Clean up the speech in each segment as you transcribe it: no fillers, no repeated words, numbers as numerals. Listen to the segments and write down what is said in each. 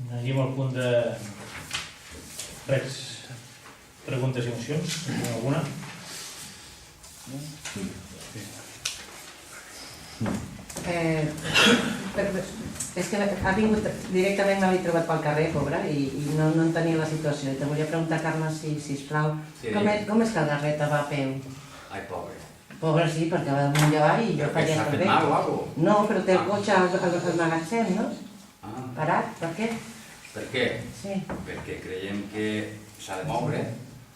Anem al punt de res, preguntes i mocions. Alguna? És que ha vingut directament, m'havia trobat pel carrer, pobra, i no entenia la situació. I te volia preguntar, Carme, sisplau, com és que el Garreta va a peu? Ai, pobre. Pobre sí, perquè va damunt i avall i jo faig S'ha fet també. mal o alguna cosa? No, però té el cotxe al magatzem, no? Ah, Parat, per què? per què? Sí. Perquè creiem que s'ha de moure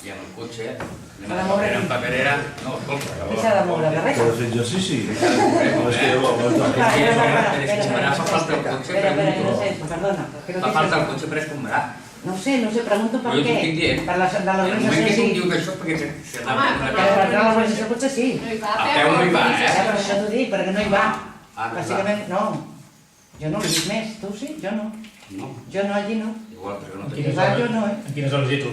i amb el cotxe S'ha de moure. en paperera... No, escolta. Qui s'ha de moure, Garreta? Per fer exercici. S'ha de moure, No, és que jo fa falta el cotxe per Espera, no escombrar. sé, perdona. Fa falta el cotxe per escombrar. No sé, pregunto per Jo t'ho què. estic dient. Per de En el moment l'organització que tu em sí. dius això és perquè se n'ha Per l'organització potser sí. A peu no hi va, Per això t'ho dic, perquè no hi va. Ah, no hi va. Bàsicament, no. Jo no l'he vist més, tu sí, jo no. No, Jo no, allí no. igual, perquè no En te... quines Igual hores? jo no, En quines hores hi ha tu?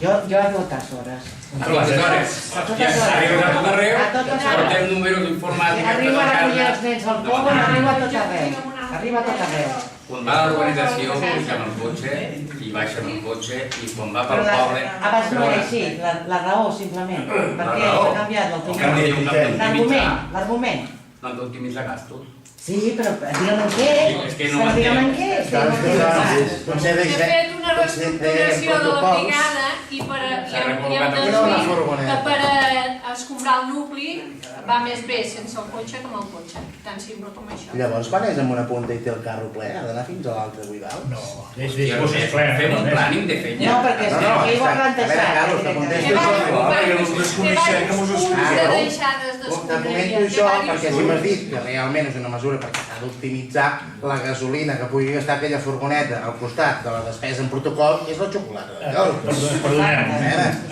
Jo a totes hores. A totes hores. A totes Ja hores. arriba a tot arreu, A totes hores. portem números informàtics per Arriba la a recollir casa. els nens al poble, arriba a tot arreu. Arriba a tot arreu. Quan va a l'organització, puja amb el cotxe i baixa amb el cotxe i quan va pel Però poble... abans no era així, la raó simplement. Perquè raó? s'ha canviat O que no l'autonomia. hi ha un cap d'optimitzar. L'argument. No han d'optimitzar gastos. Sí, però digue'm en què. És que no Però digue'm en què. Potser S'ha fet una reestructuració de la brigada i S'ha hem recol·locat de una dir furgoneta. que per escombrar el nucli va més bé sense el cotxe que amb el cotxe. Tant sempre com això. Llavors, quan és amb una punta i té el carro ple, ha d'anar fins a l'altre buidal? No, Hòstia, coses plenes. fem un plàning de feina. No, perquè és que ell ho ha plantejat. Carlos, que contesti això. Té no us desconeixem, que mos ho punts de expliqueu. deixades Te d'escombraria. comento això perquè si m'has dit que realment és una mesura perquè s'ha d'optimitzar la gasolina que pugui gastar aquella furgoneta al costat de la despesa en protocol, és la xocolata de Carlos. Perdoneu.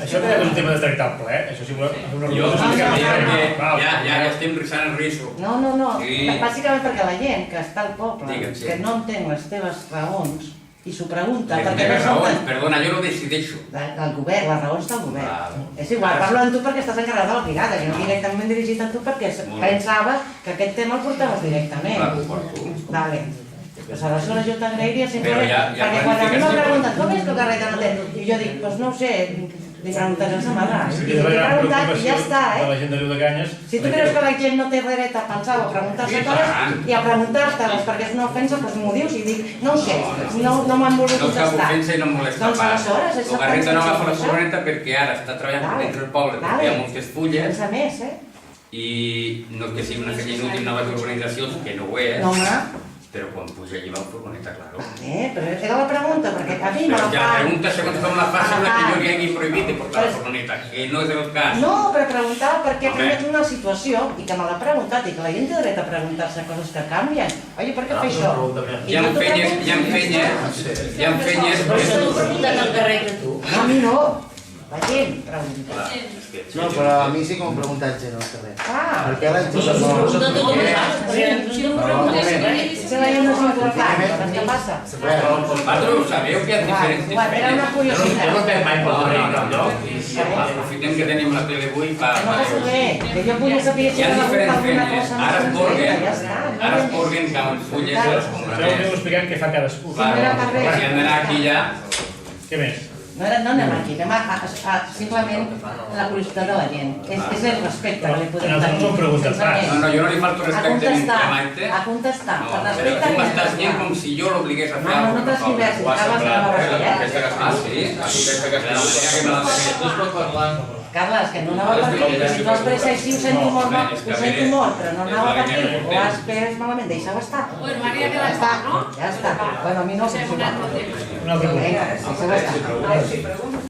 Això no és un tema de tractar el ple. Això sí que és una Jo revolució. ja estem risant el riso. No. Sí. Bàsicament perquè la gent que està al poble, Digue'm, sí. que no entén les teves raons, i s'ho pregunta, Les perquè no meves raons, saben... perdona, jo no decideixo. Del govern, les raons del govern. Val. És igual, parlo amb tu perquè estàs encarregat de la brigada, jo no directament dirigit a tu perquè Molt bé. pensava que aquest tema el portaves directament. Clar, ho porto. Vale. Pues aleshores jo t'agrairia Però simplement, ja perquè quan a mi m'ha planificació. preguntat com és que el Garreta no té, i jo dic, doncs no ho sé, li preguntaré a Samarà. Sí, I que li és la he gran preguntat i ja preocupació està, de la eh? gent de Riudecanyes. Si tu creus que la gent no té dret a pensar o a preguntar-se I coses tant. i a preguntar-te-les perquè és una ofensa, doncs m'ho dius i dic, no ho sé, no m'han volgut No cap contestar. ofensa i no em molesta Doncs pas. aleshores, és El Garreta no agafa la això. furgoneta perquè ara està treballant per dintre del poble, perquè hi ha moltes fulles Pensa més, eh? i no és que sigui una feina inútil noves organitzacions, que no ho és, No, home. però quan puja allí va en furgoneta, claro. Però era la pregunta, perquè a mi me Però la ja la fan. pregunta segons com la fa sembla que jo li hagi prohibit de portar la Però- furgoneta, que no és el cas. No, però preguntava per què ha Home. canviat una situació i que me l'ha preguntat i que la gent té dret a preguntar-se coses que canvien. Oi, per què fa això? I Hi ha tu t'ho feines, preguntes. hi ha feines, hi ha feines... No, a mi no. La gent pregunta. Clar, és que- No, però a mi sí que m'ho ha preguntat gent al carrer. Ah, Perquè l'haig de Si no em preguntes a mi, si la gent no és important, doncs què passa? Vosaltres sabeu que hi ha diferents Bueno, era una curiositat. Aprofitem que tenim la tele avui per... Que no passa res, que jo volia saber si Hi ha era diferents alguna feines. cosa Ara es més porguen, concreta, ja està. ara es porguen que amb fulles Clar. els Això ho comprarem. aneu explicant què fa cadascú. no era per res. Si han d'anar aquí ja... Què més? No anem aquí, anem a simplement la curiositat de la gent. És el respecte que li podem Nosaltres tenir. no hem preguntat sense pas. més. No, jo no li falto A respecte ni contestar, incremante. a contestar, No, per però respecte tu i m'estàs dient contestar. com si jo l'obligués a fer No, no alguna cosa. transcriversis, Carles, que no va fer, eh? Ah, sí? Que me la té. Carles, que no anava per aquí, si tu has pres així ho sento molt, ho sento molt, però no anava per aquí, ho has pres malament, deixa-ho estar. Bueno, ara ja Ja quedat està, clar, no? ja està. Bueno, a mi no, Passem un altre tema. Un altre punt. Vinga, deixa-ho estar.